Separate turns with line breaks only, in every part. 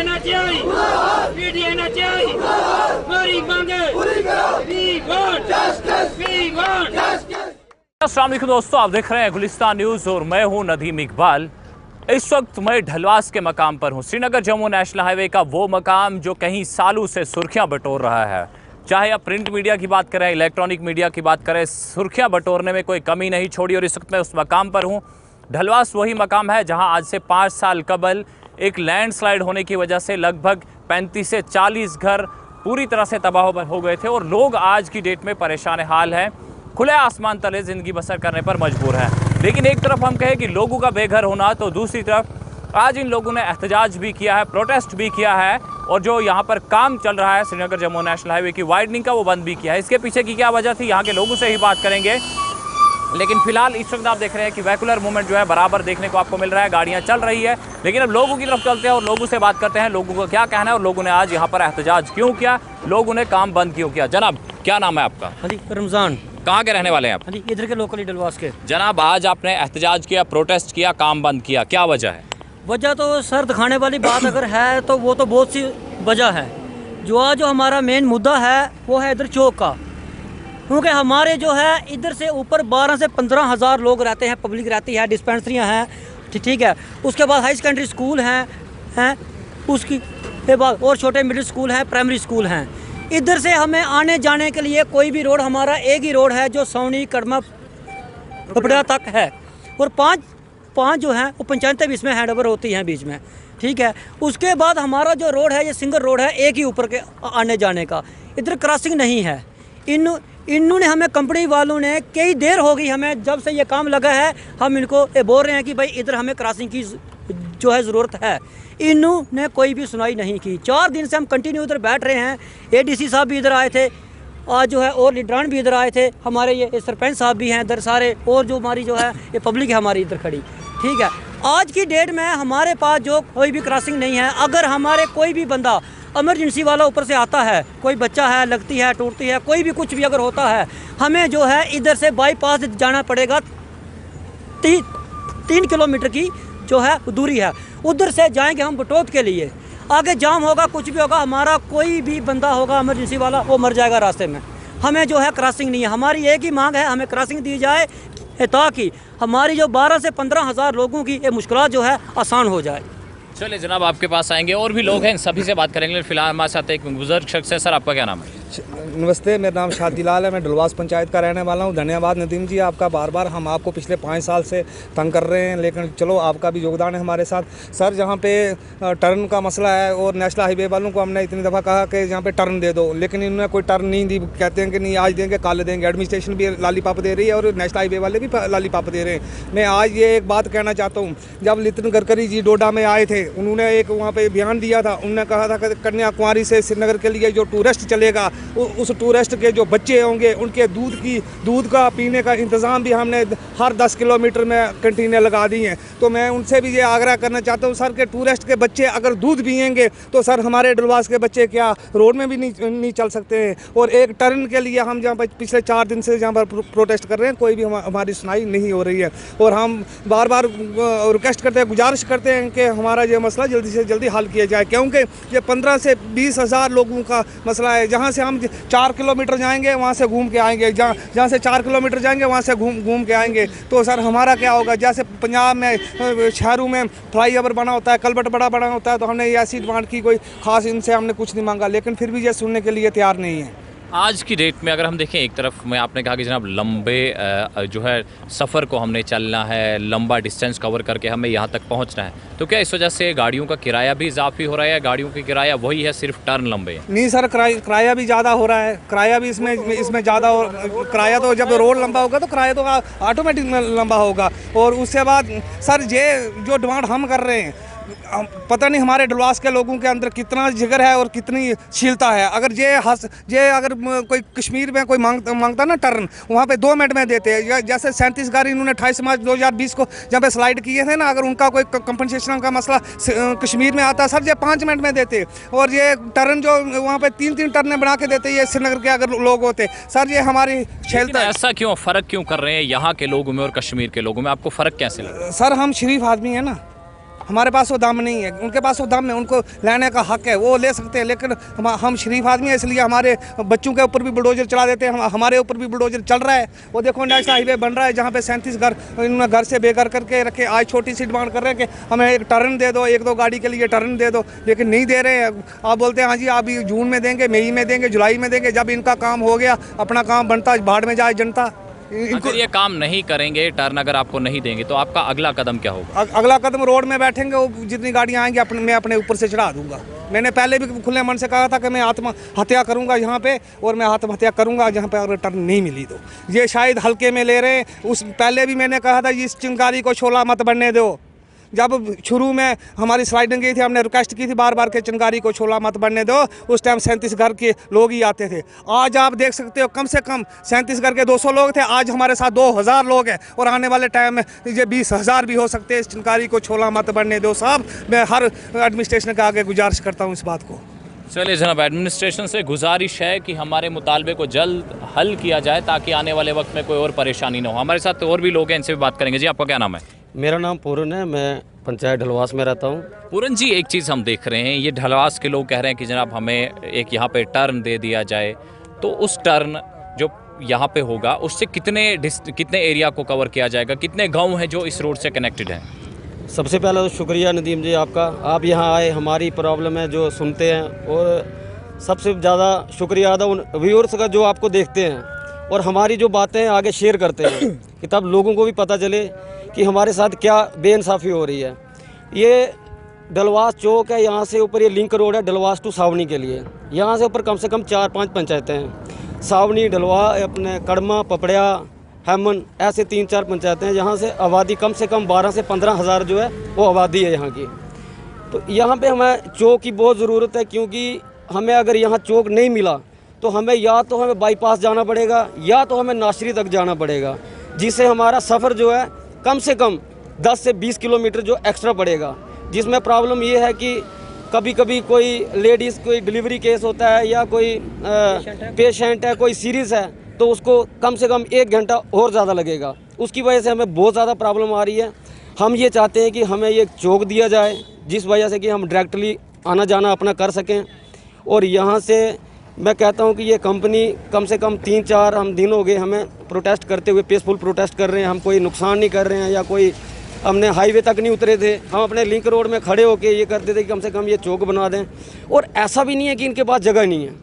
अस्सलाम वालेकुम दोस्तों, आप देख रहे हैं गुलिस्तान न्यूज़ और मैं हूं नदीम इकबाल। इस वक्त मैं ढलवास के मकाम पर हूं। श्रीनगर जम्मू नेशनल हाईवे का वो मकाम जो कहीं सालों से सुर्खियां बटोर रहा है। चाहे आप प्रिंट मीडिया की बात करें, इलेक्ट्रॉनिक मीडिया की बात करें, सुर्खियां बटोरने में कोई कमी नहीं छोड़ी। और इस वक्त मैं उस मकाम पर हूं। ढलवास वही मकाम है जहां आज से 5 साल कबल एक लैंडस्लाइड होने की वजह से लगभग 35 से 40 घर पूरी तरह से तबाह हो गए थे और लोग आज की डेट में परेशान हाल हैं, खुले आसमान तले ज़िंदगी बसर करने पर मजबूर हैं। लेकिन एक तरफ हम कहें कि लोगों का बेघर होना, तो दूसरी तरफ आज इन लोगों ने एहतजाज भी किया है, प्रोटेस्ट भी किया है और जो यहाँ पर काम चल रहा है श्रीनगर जम्मू नेशनल हाईवे की वाइडनिंग का, वो बंद भी किया है। इसके पीछे की क्या वजह थी, यहाँ के लोगों से ही बात करेंगे। लेकिन फिलहाल इस वक्त आप देख रहे हैं कि वेहिकुलर मूवमेंट जो है बराबर देखने को आपको मिल रहा है, गाड़ियाँ चल रही है। लेकिन अब लोगों की तरफ चलते हैं और लोगों से बात करते हैं, लोगों को क्या कहना है और लोगों ने आज यहाँ पर एहतजाज क्यों किया, लोगों ने काम बंद क्यों किया। जनाब, क्या नाम है आपका?
हाँ जी, रमज़ान।
कहाँ के रहने वाले हैं आप?
हाँ जी, इधर के लोकल डलवास के।
जनाब, आज आपने एहतजाज किया, प्रोटेस्ट किया, काम बंद किया, क्या वजह है?
वजह तो सर दिखाने वाली बात अगर है तो वो तो बहुत सी वजह है। जो हमारा मेन मुद्दा है वो है इधर चौक का, क्योंकि हमारे जो है इधर से ऊपर 12 से 15 हज़ार लोग रहते हैं, पब्लिक रहती है, डिस्पेंसरियाँ हैं, ठीक है। उसके बाद हाई सेकेंडरी स्कूल हैं उसके बाद और छोटे मिडिल स्कूल हैं, प्राइमरी स्कूल हैं। इधर से हमें आने जाने के लिए कोई भी रोड, हमारा एक ही रोड है जो सौनी कड़मा पपड़ा तक है और पाँच जो हैं वो पंचायतें भी इसमें हैंड ओवर होती हैं बीच में, ठीक है। उसके बाद हमारा जो रोड है ये सिंगल रोड है, एक ही ऊपर के आने जाने का, इधर क्रॉसिंग नहीं है। इन्होंने हमें, कंपनी वालों ने, कई देर हो गई हमें जब से ये काम लगा है, हम इनको बोल रहे हैं कि भाई इधर हमें क्रॉसिंग की जो है ज़रूरत है। इन्होंने कोई भी सुनाई नहीं की। 4 दिन से हम कंटिन्यू इधर बैठ रहे हैं। एडीसी साहब भी इधर आए थे आज जो है, और लीडरान भी इधर आए थे, हमारे ये सरपंच साहब भी हैं इधर सारे, और जो हमारी जो है ये पब्लिक है हमारी इधर खड़ी, ठीक है। आज की डेट में हमारे पास जो कोई भी क्रॉसिंग नहीं है। अगर हमारे कोई भी बंदा इमरजेंसी वाला ऊपर से आता है, कोई बच्चा है, लगती है, टूटती है, कोई भी कुछ भी अगर होता है, हमें जो है इधर से बाईपास जाना पड़ेगा। 3 किलोमीटर की जो है दूरी है, उधर से जाएंगे हम बटोत के लिए। आगे जाम होगा, कुछ भी होगा, हमारा कोई भी बंदा होगा इमरजेंसी वाला, वो मर जाएगा रास्ते में। हमें जो है क्रॉसिंग नहीं है। हमारी एक ही मांग है, हमें क्रॉसिंग दी जाए ताकि हमारी जो 12 से 15 हज़ार लोगों की ये मुश्किलात जो है आसान हो जाए।
चलिए जनाब, आपके पास आएंगे, और भी लोग हैं, सभी से बात करेंगे। फिलहाल हमारे साथ एक बुजुर्ग शख्स है। सर, आपका क्या नाम है?
नमस्ते, मेरा नाम शादीलाल है, मैं ढलवास पंचायत का रहने वाला हूं। धन्यवाद नदीम जी आपका। बार बार हम आपको पिछले 5 साल से तंग कर रहे हैं, लेकिन चलो आपका भी योगदान है हमारे साथ। सर, जहां पे टर्न का मसला है और नेशनल हाईवे वालों को हमने इतनी दफ़ा कहा कि यहाँ पे टर्न दे दो, लेकिन इन्होंने कोई टर्न नहीं दी। कहते हैं कि नहीं आज देंगे, कल देंगे। एडमिनिस्ट्रेशन भी लालीपाप दे रही है और नेशनल हाईवे वाले भी लालीपाप दे रहे हैं। मैं आज ये एक बात कहना चाहता हूँ, जब नितिन गडकरी जी डोडा में आए थे, उन्होंने एक वहाँ पे बयान दिया था। उन्होंने कहा था कि कन्याकुमारी से श्रीनगर के लिए जो टूरिस्ट चलेगा, उस टूरिस्ट के जो बच्चे होंगे उनके दूध का पीने का इंतज़ाम भी हमने हर 10 किलोमीटर में कैंटीनें लगा दी हैं। तो मैं उनसे भी ये आग्रह करना चाहता हूँ सर, के टूरिस्ट के बच्चे अगर दूध पिएंगे तो सर हमारे ढलवास के बच्चे क्या रोड में भी नहीं चल सकते हैं। और एक टर्न के लिए हम जहाँ पर पिछले 4 दिन से जहाँ पर प्रोटेस्ट कर रहे हैं, कोई भी हमारी सुनाई नहीं हो रही है। और हम बार बार रिक्वेस्ट करते हैं, गुजारिश करते हैं कि हमारा ये मसला जल्दी से जल्दी हल किया जाए, क्योंकि ये 15 से 20 हज़ार लोगों का मसला है। जहाँ से हम 4 किलोमीटर जाएंगे वहाँ से घूम के आएंगे, जहाँ से 4 किलोमीटर जाएंगे वहाँ से घूम के आएंगे। तो सर हमारा क्या होगा? जैसे पंजाब में शहरों में फ्लाईओवर बना होता है, कलबट बड़ा होता है, तो हमने ये ऐसी डिमांड की, कोई खास इनसे हमने कुछ नहीं मांगा, लेकिन फिर भी ये सुनने के लिए तैयार नहीं है।
आज की डेट में अगर हम देखें, एक तरफ में आपने कहा कि जनाब लंबे जो है सफ़र को हमने चलना है, लंबा डिस्टेंस कवर करके हमें यहाँ तक पहुँचना है, तो क्या इस वजह से गाड़ियों का किराया भी इजाफी हो रहा है या गाड़ियों की किराया वही है, सिर्फ टर्न लंबे है?
नहीं सर, किराया भी ज़्यादा हो रहा है। किराया भी इसमें ज़्यादा किराया, तो जब रोड लंबा होगा तो किराया तो ऑटोमेटिक लंबा होगा। और उसके बाद सर ये जो डिमांड हम कर रहे हैं, पता नहीं हमारे ढलवास के लोगों के अंदर कितना जिगर है और कितनी शीलता है। अगर अगर कोई कश्मीर में कोई मांगता ना टर्न, वहाँ पे 2 मिनट में देते हैं। जैसे 37 गाड़ी इन्होंने 28 मार्च 2020 को जब स्लाइड किए थे ना, अगर उनका कोई कंपनसेशन का मसला कश्मीर में आता सर, ये 5 मिनट में देते। और ये टर्न जो वहाँ पे 3-3 टर्न बना के देते, ये श्रीनगर के अगर लोग होते सर, ये हमारी शीलता है।
ऐसा क्यों फ़र्क क्यों कर रहे हैं यहाँ के लोगों में और कश्मीर के लोगों में? आपको फ़र्क कैसे लगा?
सर हम शरीफ आदमी हैं ना, हमारे पास वो दम नहीं है, उनके पास वो दम है, उनको लेने का हक है, वो ले सकते हैं। लेकिन हम शरीफ आदमी हैं, इसलिए हमारे बच्चों के ऊपर भी बुलडोजर चला देते हैं, हमारे ऊपर भी बुलडोजर चल रहा है। वो देखो नेशनल हाईवे बन रहा है जहाँ पे 37 घर इन्होंने घर से बेघर करके रखे। आज छोटी सी डिमांड कर रहे हैं कि हमें एक टर्न दे दो, 1-2 गाड़ी के लिए टर्न दे दो, लेकिन नहीं दे रहे हैं। आप बोलते हैं हाँ जी आप जून में देंगे, मई में देंगे, जुलाई में देंगे। जब इनका काम हो गया, अपना काम बनता, भाड़ में जाए जनता।
अगर ये काम नहीं करेंगे, टर्न अगर आपको नहीं देंगे, तो आपका अगला कदम क्या होगा?
अगला कदम रोड में बैठेंगे, वो जितनी गाड़ियाँ आएंगी मैं अपने ऊपर से चढ़ा दूंगा। मैंने पहले भी खुले मन से कहा था कि मैं आत्महत्या करूंगा यहाँ पे, और मैं आत्महत्या करूंगा जहाँ पे अगर टर्न नहीं मिली तो। ये शायद हल्के में ले रहे हैं। उस पहले भी मैंने कहा था इस चिंगारी को शोला मत बनने दो। जब शुरू में हमारी स्लाइडिंग गई थी, हमने रिक्वेस्ट की थी बार बार के चिंगारी को छोला मत बनने दो। उस टाइम 37 घर के लोग ही आते थे। आज आप देख सकते हो कम से कम 37 घर के 200 लोग थे, आज हमारे साथ 2000 लोग हैं, और आने वाले टाइम में ये 20,000 भी हो सकते हैं। इस चिंगारी को छोला मत बनने दो साहब। मैं हर एडमिनिस्ट्रेशन के आगे गुजारिश करता हूँ इस बात को।
चलिए जनाब, एडमिनिस्ट्रेशन से गुजारिश है कि हमारे मुतालबे को जल्द हल किया जाए ताकि आने वाले वक्त में कोई और परेशानी ना हो। हमारे साथ और भी लोग हैं, इनसे भी बात करेंगे। जी आपका क्या नाम है?
मेरा नाम पूरन है, मैं पंचायत ढलवास में रहता हूँ।
पूरन जी, एक चीज़ हम देख रहे हैं, ये ढलवास के लोग कह रहे हैं कि जनाब हमें एक यहाँ पे टर्न दे दिया जाए, तो उस टर्न जो यहाँ पे होगा उससे कितने एरिया को कवर किया जाएगा, कितने गांव हैं जो इस रोड से कनेक्टेड हैं?
सबसे पहले तो शुक्रिया नदीम जी आपका, आप यहाँ आए, हमारी प्रॉब्लम है जो सुनते हैं, और सबसे ज़्यादा शुक्रिया अदा उन व्यूअर्स का जो आपको देखते हैं और हमारी जो बातें आगे शेयर करते हैं कि तब लोगों को भी पता चले कि हमारे साथ क्या बेइंसाफ़ी हो रही है। ये डलवास चौक है, यहाँ से ऊपर ये लिंक रोड है डलवास टू सावनी के लिए। यहाँ से ऊपर कम से कम 4-5 पंचायतें हैं, सावनी, डलवा, अपने कड़मा, पपड़िया, हेमन, ऐसे 3-4 पंचायतें हैं। यहाँ से आबादी कम से कम 12 से 15 हज़ार जो है वो आबादी है यहाँ की। तो यहाँ पे हमें चौक की बहुत ज़रूरत है, क्योंकि हमें अगर यहाँ चौक नहीं मिला तो हमें या तो हमें बाईपास जाना पड़ेगा या तो हमें नाशरी तक जाना पड़ेगा, जिससे हमारा सफ़र जो है कम से कम 10 से 20 किलोमीटर जो एक्स्ट्रा पड़ेगा। जिसमें प्रॉब्लम ये है कि कभी कभी कोई लेडीज़ कोई डिलीवरी केस होता है या कोई पेशेंट है, कोई सीरियस है, तो उसको कम से कम 1 घंटा और ज़्यादा लगेगा। उसकी वजह से हमें बहुत ज़्यादा प्रॉब्लम आ रही है। हम ये चाहते हैं कि हमें ये चौक दिया जाए, जिस वजह से कि हम डायरेक्टली आना जाना अपना कर सकें। और यहाँ से मैं कहता हूँ कि ये कंपनी कम से कम 3-4 हम दिन हो गए हमें प्रोटेस्ट करते हुए, पीसफुल प्रोटेस्ट कर रहे हैं। हम कोई नुकसान नहीं कर रहे हैं या कोई हमने हाईवे तक नहीं उतरे थे, हम अपने लिंक रोड में खड़े होके ये करते थे कि कम से कम ये चौक बना दें। और ऐसा भी नहीं है कि इनके पास जगह नहीं है,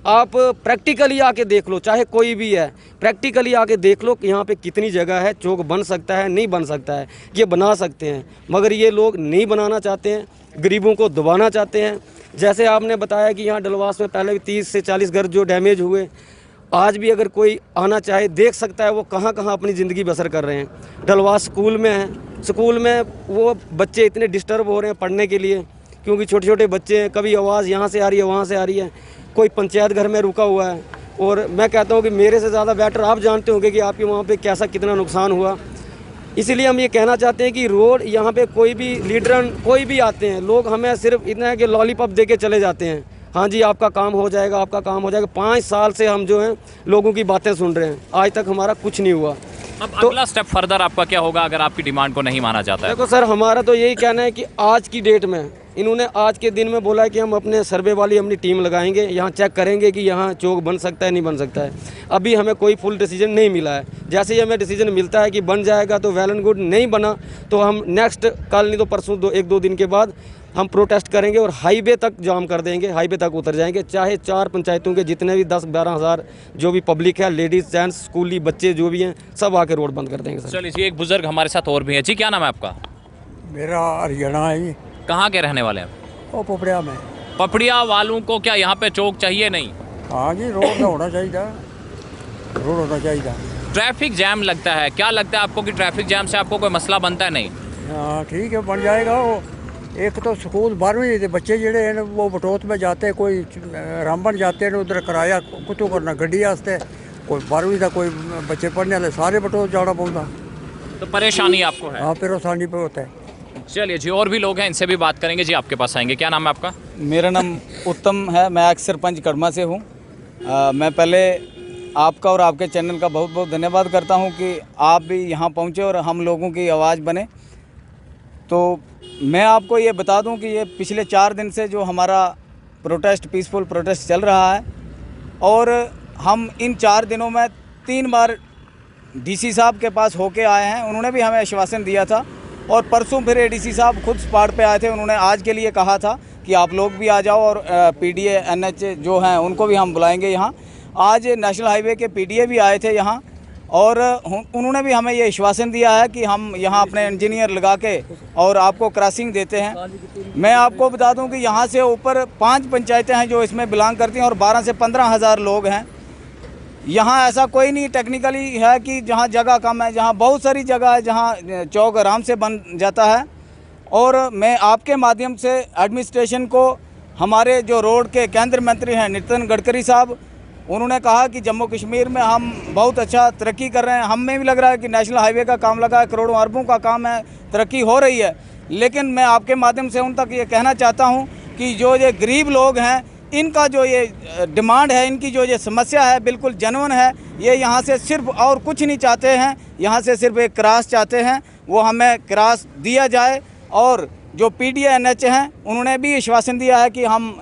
आप प्रैक्टिकली आके देख लो, चाहे कोई भी है, प्रैक्टिकली आके देख लो कि यहाँ पे कितनी जगह है, चौक बन सकता है, नहीं बन सकता है। ये बना सकते हैं, मगर ये लोग नहीं बनाना चाहते हैं, गरीबों को दबाना चाहते हैं। जैसे आपने बताया कि यहाँ डलवास में पहले भी 30 से 40 घर जो डैमेज हुए, आज भी अगर कोई आना चाहे देख सकता है वो कहाँ कहाँ अपनी ज़िंदगी बसर कर रहे हैं। डलवास स्कूल में है, स्कूल में वो बच्चे इतने डिस्टर्ब हो रहे हैं पढ़ने के लिए, क्योंकि छोटे छोटे बच्चे हैं, कभी आवाज़ यहाँ से आ रही है, वहाँ से आ रही है। कोई पंचायत घर में रुका हुआ है, और मैं कहता हूँ कि मेरे से ज़्यादा बेटर आप जानते होंगे कि आपके वहाँ पे कैसा कितना नुकसान हुआ। इसीलिए हम ये कहना चाहते हैं कि रोड यहाँ पे कोई भी लीडर कोई भी आते हैं, लोग हमें सिर्फ इतना है कि लॉलीपॉप दे के चले जाते हैं, हाँ जी आपका काम हो जाएगा, आपका काम हो जाएगा। 5 साल से हम जो हैं लोगों की बातें सुन रहे हैं, आज तक हमारा कुछ नहीं हुआ।
अब तो अगला स्टेप फर्दर आपका क्या होगा अगर आपकी डिमांड को नहीं माना जाता है?
देखो सर, हमारा तो यही कहना है कि आज की डेट में इन्होंने आज के दिन में बोला है कि हम अपने सर्वे वाली अपनी टीम लगाएंगे, यहाँ चेक करेंगे कि यहाँ चौक बन सकता है नहीं बन सकता है। अभी हमें कोई फुल डिसीजन नहीं मिला है। जैसे ही हमें डिसीजन मिलता है कि बन जाएगा तो वेल एंड गुड, नहीं बना तो हम नेक्स्ट कल नहीं तो परसों 1-2 दिन के बाद हम प्रोटेस्ट करेंगे और हाईवे तक जाम कर देंगे, हाईवे तक उतर जाएंगे। चाहे 4 पंचायतों के जितने भी 10-12 हज़ार जो भी पब्लिक है, लेडीज़ जेंट्स स्कूली बच्चे जो भी हैं, सब आके रोड बंद कर देंगे।
चलिए जी, एक बुजुर्ग हमारे साथ और भी है। जी क्या नाम है आपका?
मेरा हरियाणा है जी।
कहाँ के रहने वाले हैं?
वो पपड़िया में।
पपड़िया वालों को क्या यहाँ पे चौक चाहिए? नहीं,
हाँ जी, रोड तो होना चाहिए, रोड होना चाहिए।
ट्रैफिक जैम लगता है, क्या लगता है आपको कि ट्रैफिक जैम से आपको कोई मसला बनता है? नहीं,
हाँ ठीक है, बन जाएगा। वो एक तो स्कूल 12वीं के बच्चे जेडे हैं वो बटोत में जाते हैं, कोई रामबन जाते हैं, उधर किराया कुतू करना गड्डी वास्ते, कोई 12वीं का कोई बच्चे पढ़ने वाले सारे बटोत जाना पड़ता,
तो परेशानी आपको है?
हाँ, परेशानी पे होता है।
चलिए जी, और भी लोग हैं, इनसे भी बात करेंगे। जी आपके पास आएंगे। क्या नाम है आपका?
मेरा नाम उत्तम है, मैं एक्स सरपंच कड़मा से हूँ। मैं पहले आपका और आपके चैनल का बहुत बहुत धन्यवाद करता हूँ कि आप भी यहाँ पहुँचे और हम लोगों की आवाज़ बने। तो मैं आपको ये बता दूं कि ये पिछले 4 दिन से जो हमारा प्रोटेस्ट, पीसफुल प्रोटेस्ट चल रहा है, और हम इन 4 दिनों में 3 बार डीसी साहब के पास होके आए हैं। उन्होंने भी हमें आश्वासन दिया था, और परसों फिर एडीसी साहब खुद स्पॉट पे आए थे। उन्होंने आज के लिए कहा था कि आप लोग भी आ जाओ, और पीडीए एनएच जो हैं उनको भी हम बुलाएंगे यहाँ। आज नेशनल हाईवे के पीडीए भी आए थे यहाँ, और उन्होंने भी हमें ये आश्वासन दिया है कि हम यहाँ अपने इंजीनियर लगा के और आपको क्रॉसिंग देते हैं। मैं आपको बता दूं कि यहाँ से ऊपर 5 पंचायतें हैं जो इसमें बिलोंग करती हैं, और 12 से 15 हज़ार लोग हैं। यहाँ ऐसा कोई नहीं टेक्निकली है कि जहाँ जगह कम है, जहाँ बहुत सारी जगह है जहाँ चौक आराम से बन जाता है। और मैं आपके माध्यम से एडमिनिस्ट्रेशन को, हमारे जो रोड के केंद्रीय मंत्री हैं नितिन गडकरी साहब, उन्होंने कहा कि जम्मू कश्मीर में हम बहुत अच्छा तरक्की कर रहे हैं। हमें भी लग रहा है कि नेशनल हाईवे का काम लगा है, करोड़ों अरबों का काम है, तरक्की हो रही है। लेकिन मैं आपके माध्यम से उन तक ये कहना चाहता हूँ कि जो ये गरीब लोग हैं, इनका जो ये डिमांड है, इनकी जो ये समस्या है, बिल्कुल जेन्युइन है। ये यहाँ से सिर्फ और कुछ नहीं चाहते हैं, यहाँ से सिर्फ एक क्रॉस चाहते हैं, वो हमें क्रॉस दिया जाए। और जो पीडीए एनएच हैं, उन्होंने भी आश्वासन दिया है कि हम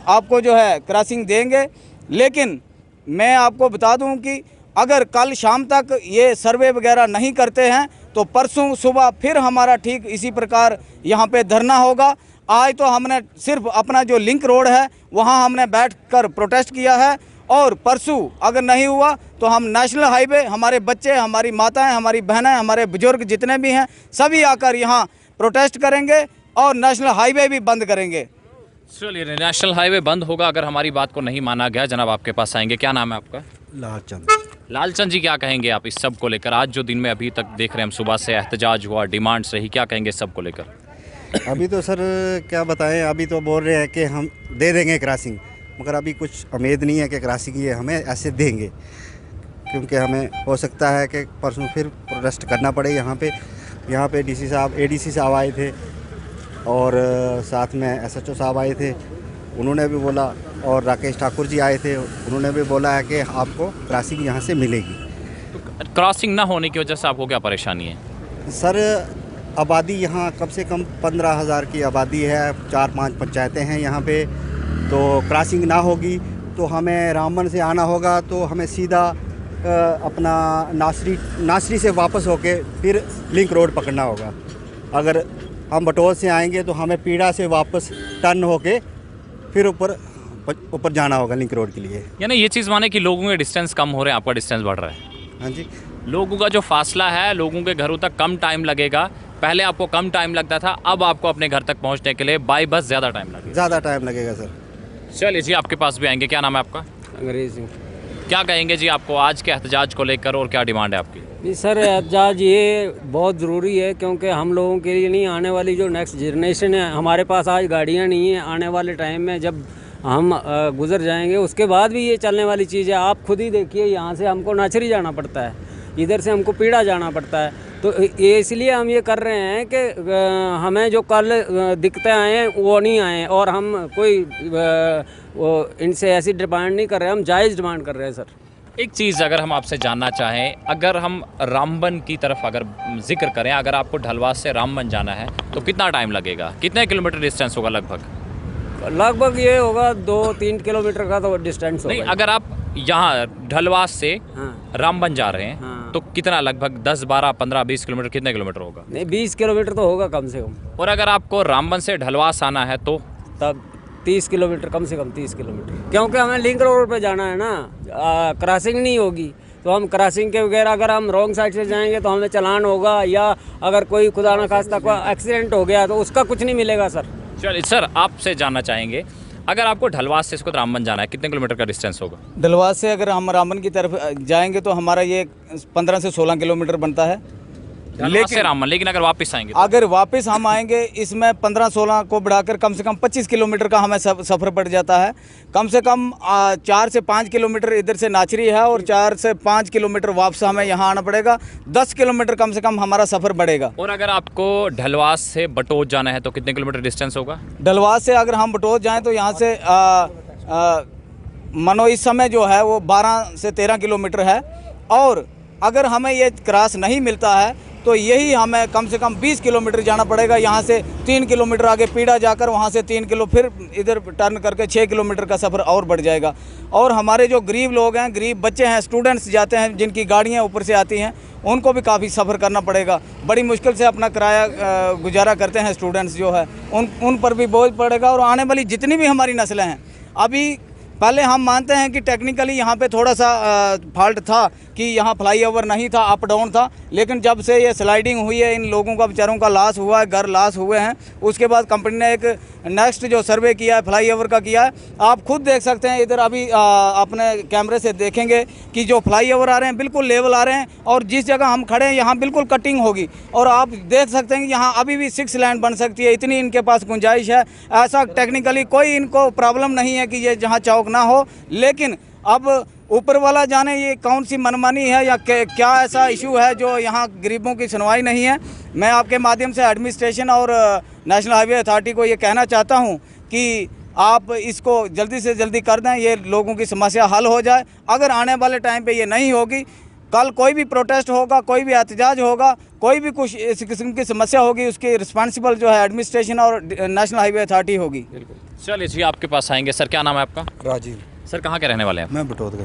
आपको जो है क्रॉसिंग देंगे। लेकिन मैं आपको बता दूं कि अगर कल शाम तक ये सर्वे वगैरह नहीं करते हैं तो परसों सुबह फिर हमारा ठीक इसी प्रकार यहाँ पे धरना होगा। आज तो हमने सिर्फ अपना जो लिंक रोड है वहाँ हमने बैठकर प्रोटेस्ट किया है, और परसों अगर नहीं हुआ तो हम नेशनल हाईवे, हमारे बच्चे, हमारी माताएं, हमारी बहनें, हमारे बुजुर्ग जितने भी हैं, सभी आकर यहाँ प्रोटेस्ट करेंगे और नेशनल हाईवे भी बंद करेंगे।
चलिए, नेशनल हाईवे बंद होगा अगर हमारी बात को नहीं माना गया। जनाब आपके पास आएंगे, क्या नाम है आपका?
लालचंद।
लालचंद जी, क्या कहेंगे आप इस सब को लेकर? आज जो दिन में अभी तक देख रहे हैं हम, सुबह से एहतजाज हुआ, डिमांड्स रही, क्या कहेंगे इस सब को लेकर?
अभी तो सर क्या बताएं, अभी तो बोल रहे हैं कि हम दे देंगे क्रॉसिंग, मगर अभी कुछ उम्मीद नहीं है कि क्रॉसिंग ये हमें ऐसे देंगे, क्योंकि हमें हो सकता है कि परसों फिर प्रोटेस्ट करना पड़े। यहाँ पे डीसी साहब, एडीसी साहब आए थे, और साथ में एसएचओ साहब आए थे, उन्होंने भी बोला, और राकेश ठाकुर जी आए थे, उन्होंने भी बोला है कि आपको क्रॉसिंग यहाँ से मिलेगी।
तो क्रॉसिंग ना होने की वजह से आपको क्या परेशानी है?
सर आबादी यहाँ कम से कम 15,000 की आबादी है, 4-5 पंचायतें हैं यहाँ पे, तो क्रॉसिंग ना होगी तो हमें रामबन से आना होगा, तो हमें सीधा अपना नासरी से वापस होके फिर लिंक रोड पकड़ना होगा। अगर हम बटोल से आएंगे तो हमें पीड़ा से वापस टर्न होके फिर ऊपर जाना होगा लिंक रोड के लिए।
यानी ये चीज़ माने कि लोगों के डिस्टेंस कम हो रहे हैं, आपका डिस्टेंस बढ़ रहा है?
हाँ जी,
लोगों का जो फासला है, लोगों के घरों तक कम टाइम लगेगा। पहले आपको कम टाइम लगता था, अब आपको अपने घर तक पहुंचने के लिए बाई बस ज़्यादा टाइम लगेगा।
ज़्यादा टाइम लगेगा सर।
चलिए जी, आपके पास भी आएंगे, क्या नाम है आपका?
अंग्रेज सिंह।
क्या कहेंगे जी आपको आज के एहतजाज को लेकर, और क्या डिमांड है आपकी?
जी सर, एहतजाज ये बहुत ज़रूरी है, क्योंकि हम लोगों के लिए नहीं, आने वाली जो नेक्स्ट जनरेशन है, हमारे पास आज गाड़ियाँ नहीं हैं, आने वाले टाइम में जब हम गुजर जाएंगे उसके बाद भी ये चलने वाली चीज़ है। आप खुद ही देखिए, यहाँ से हमको नाचरी जाना पड़ता है, इधर से हमको पीड़ा जाना पड़ता है। तो ये इसलिए हम ये कर रहे हैं कि हमें जो कल दिक्कतें आए हैं वो नहीं आए, और हम कोई इनसे ऐसी डिमांड नहीं कर रहे, हम जायज़ डिमांड कर रहे हैं सर।
एक चीज़ अगर हम आपसे जानना चाहें, अगर हम रामबन की तरफ अगर जिक्र करें, अगर आपको ढलवास से रामबन जाना है तो कितना टाइम लगेगा, कितने किलोमीटर डिस्टेंस होगा लगभग?
लगभग ये होगा 2-3 किलोमीटर का तो डिस्टेंस होगा।
नहीं, अगर आप यहाँ ढलवास से
हाँ।
रामबन जा रहे हैं
हाँ।
तो कितना, लगभग 10, 12, 15, 20 किलोमीटर, कितने किलोमीटर होगा?
नहीं, 20 किलोमीटर तो होगा कम से कम।
और अगर आपको रामबन से ढलवास आना है तो
तब 30 किलोमीटर, कम से कम 30 किलोमीटर, क्योंकि हमें लिंक रोड पे जाना है ना, क्रॉसिंग नहीं होगी तो हम क्रॉसिंग के वगैरह, अगर हम रॉन्ग साइड से जाएंगे तो हमें चालान होगा, या अगर कोई खुदा न खास्ता कोई एक्सीडेंट हो गया तो उसका कुछ नहीं मिलेगा सर।
चलिए सर, आपसे जानना चाहेंगे, अगर आपको ढलवास से इसको रामबन जाना है, कितने किलोमीटर का डिस्टेंस होगा?
ढलवास से अगर हम रामबन की तरफ जाएंगे तो हमारा ये 15 से 16 किलोमीटर बनता है।
लेकिन रामबन, लेकिन अगर वापस आएंगे तो?
अगर वापस हम आएंगे, इसमें 15-16 को बढ़ाकर कम से कम 25 किलोमीटर का हमें सफ़र पड़ जाता है। कम से कम 4 से 5 किलोमीटर इधर से नाचरी है, और 4 से 5 किलोमीटर वापस हमें यहाँ आना पड़ेगा। 10 किलोमीटर कम से कम हमारा सफ़र बढ़ेगा।
और अगर आपको ढलवास से बटोत जाना है तो कितने किलोमीटर डिस्टेंस होगा?
ढलवास से अगर हम बटोत जाएँ तो यहाँ से मानो इस समय जो है वो 12 से 13 किलोमीटर है, और अगर हमें ये क्रॉस नहीं मिलता है तो यही हमें कम से कम 20 किलोमीटर जाना पड़ेगा। यहाँ से 3 किलोमीटर आगे पीड़ा जाकर वहाँ से 3 किलो फिर इधर टर्न करके 6 किलोमीटर का सफ़र और बढ़ जाएगा। और हमारे जो गरीब लोग हैं, गरीब बच्चे हैं, स्टूडेंट्स जाते हैं जिनकी गाड़ियाँ ऊपर से आती हैं, उनको भी काफ़ी सफ़र करना पड़ेगा। बड़ी मुश्किल से अपना किराया गुजारा करते हैं स्टूडेंट्स जो है, उन पर भी बोझ पड़ेगा। और आने वाली जितनी भी हमारी नस्लें हैं, अभी पहले हम मानते हैं कि टेक्निकली यहाँ पे थोड़ा सा फॉल्ट था कि यहाँ फ्लाईओवर नहीं था, अप डाउन था, लेकिन जब से ये स्लाइडिंग हुई है, इन लोगों का बेचारों का लॉस हुआ है, घर लॉस हुए हैं। उसके बाद कंपनी ने एक नेक्स्ट जो सर्वे किया है फ्लाईओवर का किया है, आप खुद देख सकते हैं इधर अभी अपने कैमरे से देखेंगे कि जो फ्लाईओवर आ रहे हैं बिल्कुल लेवल आ रहे हैं, और जिस जगह हम खड़े हैं यहाँ बिल्कुल कटिंग होगी। और आप देख सकते हैं कि यहाँ अभी भी 6 लेन बन सकती है, इतनी इनके पास गुंजाइश है। ऐसा टेक्निकली कोई इनको प्रॉब्लम नहीं है कि ये जहाँ चौक ना हो, लेकिन अब ऊपर वाला जाने ये कौन सी मनमानी है या क्या ऐसा इशू है जो यहाँ गरीबों की सुनवाई नहीं है। मैं आपके माध्यम से एडमिनिस्ट्रेशन और नेशनल हाईवे अथॉरिटी को ये कहना चाहता हूँ कि आप इसको जल्दी से जल्दी कर दें, ये लोगों की समस्या हल हो जाए। अगर आने वाले टाइम पे ये नहीं होगी, कल कोई भी प्रोटेस्ट होगा, कोई भी एहतजाज होगा, कोई भी कुछ इस किस्म की समस्या होगी, उसकी रिस्पांसिबल जो है एडमिनिस्ट्रेशन और नेशनल हाईवे अथॉरिटी होगी।
चलिए जी, आपके पास आएंगे। सर, क्या नाम है आपका?
राजीव।
सर, कहाँ के रहने वाले हैं?
मैं बटोत का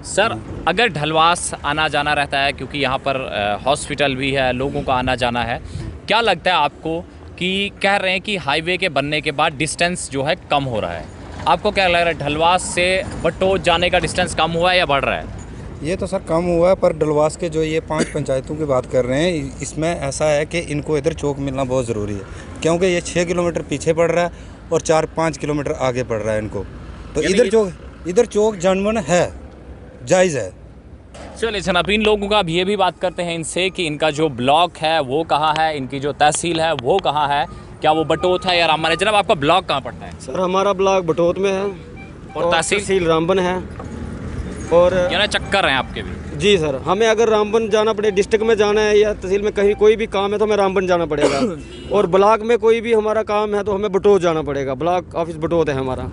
सर, अगर ढलवास आना जाना रहता है, क्योंकि यहाँ पर हॉस्पिटल भी है, लोगों का आना जाना है, क्या लगता है आपको कि कह रहे हैं कि हाईवे के बनने के बाद डिस्टेंस जो है कम हो रहा है, आपको क्या लग रहा है ढलवास से बटोत जाने का डिस्टेंस कम हुआ है या बढ़ रहा है?
ये तो सर कम हुआ है, पर डलवास के जो ये 5 पंचायतों की बात कर रहे हैं, इसमें ऐसा है कि इनको इधर चौक मिलना बहुत ज़रूरी है, क्योंकि ये 6 किलोमीटर पीछे पड़ रहा है और 4-5 किलोमीटर आगे पड़ रहा है इनको। तो इधर चौक जनमन है, जायज़ है।
चलिए जनाब, इन लोगों का अब ये भी बात करते हैं इनसे कि इनका जो ब्लॉक है वो कहाँ है, इनकी जो तहसील है वो कहाँ है, क्या वो बटोत है या रामबन है? जनाब, आपका ब्लॉक कहाँ पड़ता है?
सर, हमारा ब्लॉक बटोत में है
और तहसील
रामबन है। और
यानी चक्कर हैं आपके भी?
जी सर, हमें अगर रामबन जाना पड़े, डिस्ट्रिक्ट में जाना है या तहसील में कहीं कोई भी काम है तो हमें रामबन जाना पड़ेगा। और ब्लॉक में कोई भी हमारा काम है तो हमें बटोत जाना पड़ेगा। ब्लॉक ऑफिस बटोत है हमारा,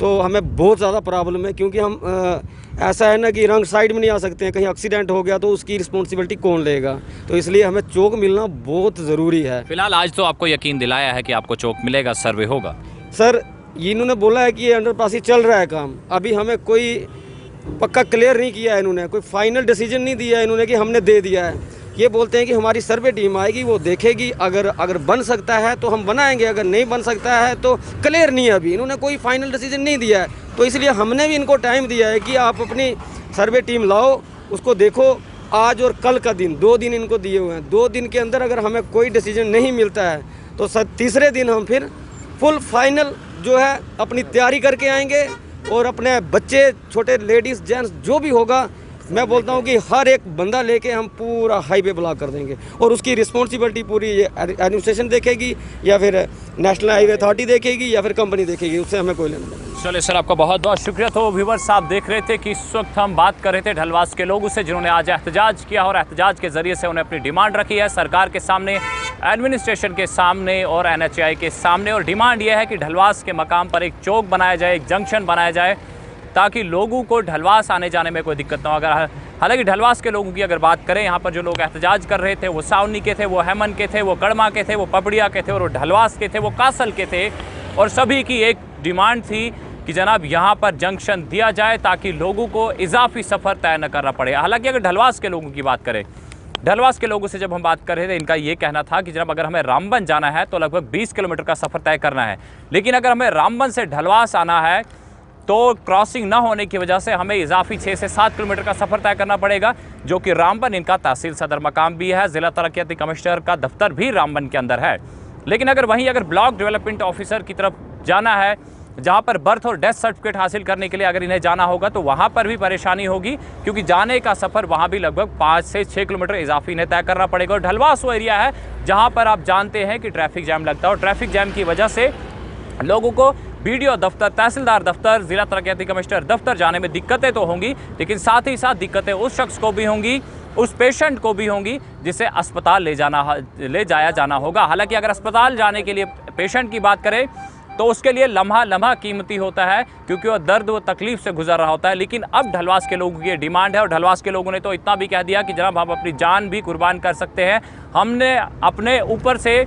तो हमें बहुत ज़्यादा प्रॉब्लम है, क्योंकि हम ऐसा है ना कि रंग साइड में नहीं आ सकते हैं। कहीं एक्सीडेंट हो गया तो उसकी रिस्पॉन्सिबिलिटी कौन लेगा? तो इसलिए हमें चौक मिलना बहुत ज़रूरी है।
फिलहाल आज तो आपको यकीन दिलाया है कि आपको चौक मिलेगा, सर्वे होगा।
सर, इन्होंने बोला है कि ये अंडरपास ही चल रहा है काम, अभी हमें कोई पक्का क्लियर नहीं किया है इन्होंने, कोई फाइनल डिसीजन नहीं दिया है इन्होंने कि हमने दे दिया है। ये बोलते हैं कि हमारी सर्वे टीम आएगी, वो देखेगी, अगर बन सकता है तो हम बनाएंगे, अगर नहीं बन सकता है तो क्लियर नहीं है। अभी इन्होंने कोई फाइनल डिसीजन नहीं दिया है, तो इसलिए हमने भी इनको टाइम दिया है कि आप अपनी सर्वे टीम लाओ, उसको देखो। आज और कल का दिन, 2 दिन इनको दिए हुए हैं। 2 दिन के अंदर अगर हमें कोई डिसीजन नहीं मिलता है तो सर तीसरे दिन हम फिर फुल फाइनल जो है अपनी तैयारी करके आएंगे, और अपने बच्चे, छोटे लेडीज़, जेंट्स जो भी होगा, मैं बोलता हूँ कि हर एक बंदा लेके हम पूरा हाईवे ब्लॉक कर देंगे। और उसकी रिस्पॉन्सिबिलिटी पूरी ये एडमिनिस्ट्रेशन देखेगी, या फिर नेशनल हाईवे अथॉरिटी देखेगी, या फिर कंपनी देखेगी, उससे हमें कोई लेना देना नहीं।
चलिए सर, आपका बहुत बहुत शुक्रिया। तो व्यूअर्स, आप देख रहे थे कि इस वक्त हम बात कर रहे थे ढलवास के लोगों से, जिन्होंने आज एहतजाज किया और एहतजाज के ज़रिए से उन्हें अपनी डिमांड रखी है सरकार के सामने, एडमिनिस्ट्रेशन के सामने और NHAI के सामने। और डिमांड यह है कि ढलवास के मकाम पर एक चौक बनाया जाए, एक जंक्शन बनाया जाए, ताकि लोगों को ढलवास आने जाने में कोई दिक्कत ना हो। अगर हालांकि ढलवास के लोगों की अगर बात करें, यहाँ पर जो लोग एहतजाज कर रहे थे वो सावनी के थे, वो हेमन के थे, वो कड़मा के थे, वो पपड़िया के थे, और वो ढलवास के थे, वो कासल के थे। और सभी की एक डिमांड थी कि जनाब यहाँ पर जंक्शन दिया जाए ताकि लोगों को इजाफी सफ़र तय न करना पड़े। हालांकि अगर ढलवास के लोगों की बात करें, ढलवास के लोगों से जब हम बात कर रहे थे, इनका ये कहना था कि जनाब अगर हमें रामबन जाना है तो लगभग 20 किलोमीटर का सफ़र तय करना है, लेकिन अगर हमें रामबन से ढलवास आना है तो क्रॉसिंग ना होने की वजह से हमें इजाफी 6 से 7 किलोमीटर का सफ़र तय करना पड़ेगा, जो कि रामबन इनका तहसील सदर मकाम भी है, ज़िला तरक्याती कमिश्नर का दफ्तर भी रामबन के अंदर है। लेकिन अगर ब्लॉक डेवलपमेंट ऑफिसर की तरफ जाना है, जहां पर बर्थ और डेथ सर्टिफिकेट हासिल करने के लिए अगर इन्हें जाना होगा, तो वहां पर भी परेशानी होगी, क्योंकि जाने का सफ़र वहां भी लगभग 5 से 6 किलोमीटर इजाफी इन्हें तय करना पड़ेगा। और ढलवास वो एरिया है जहां पर आप जानते हैं कि ट्रैफिक जैम लगता है, और ट्रैफिक जैम की वजह से लोगों को BDO दफ्तर, तहसीलदार दफ्तर, ज़िला तरक्याती कमिश्नर दफ्तर जाने में दिक्कतें तो होंगी, लेकिन साथ ही साथ दिक्कतें उस शख्स को भी होंगी, उस पेशेंट को भी होंगी जिसे अस्पताल ले जाया जाना होगा। हालांकि अगर अस्पताल जाने के लिए पेशेंट की बात करें तो उसके लिए लम्हा लम्हा कीमती होता है, क्योंकि वह दर्द व तकलीफ से गुजर रहा होता है। लेकिन अब ढलवास के लोगों की डिमांड है, और ढलवास के लोगों ने तो इतना भी कह दिया कि जनाब हम अपनी जान भी कुर्बान कर सकते हैं। हमने अपने ऊपर से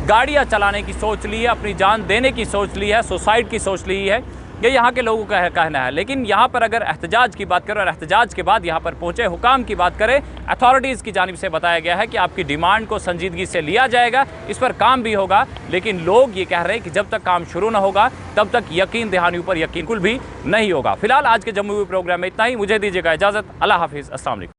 गाड़ियाँ चलाने की सोच ली है, अपनी जान देने की सोच ली है, सुसाइड की सोच ली है, ये यहाँ के लोगों का कहना है। लेकिन यहाँ पर अगर एहतजाज की बात करें और एहतजाज के बाद यहाँ पर पहुँचे हुकाम की बात करें, अथॉरिटीज़ की जानिब से बताया गया है कि आपकी डिमांड को संजीदगी से लिया जाएगा, इस पर काम भी होगा। लेकिन लोग ये कह रहे हैं कि जब तक काम शुरू ना होगा तब तक यकीन दहानी ऊपर यकीन बिल्कुल भी नहीं होगा। फिलहाल आज के जम्मू प्रोग्राम में इतना ही, मुझे दीजिएगा इजाज़त। अल्लाह हाफिज़, अस्सलाम वालेकुम।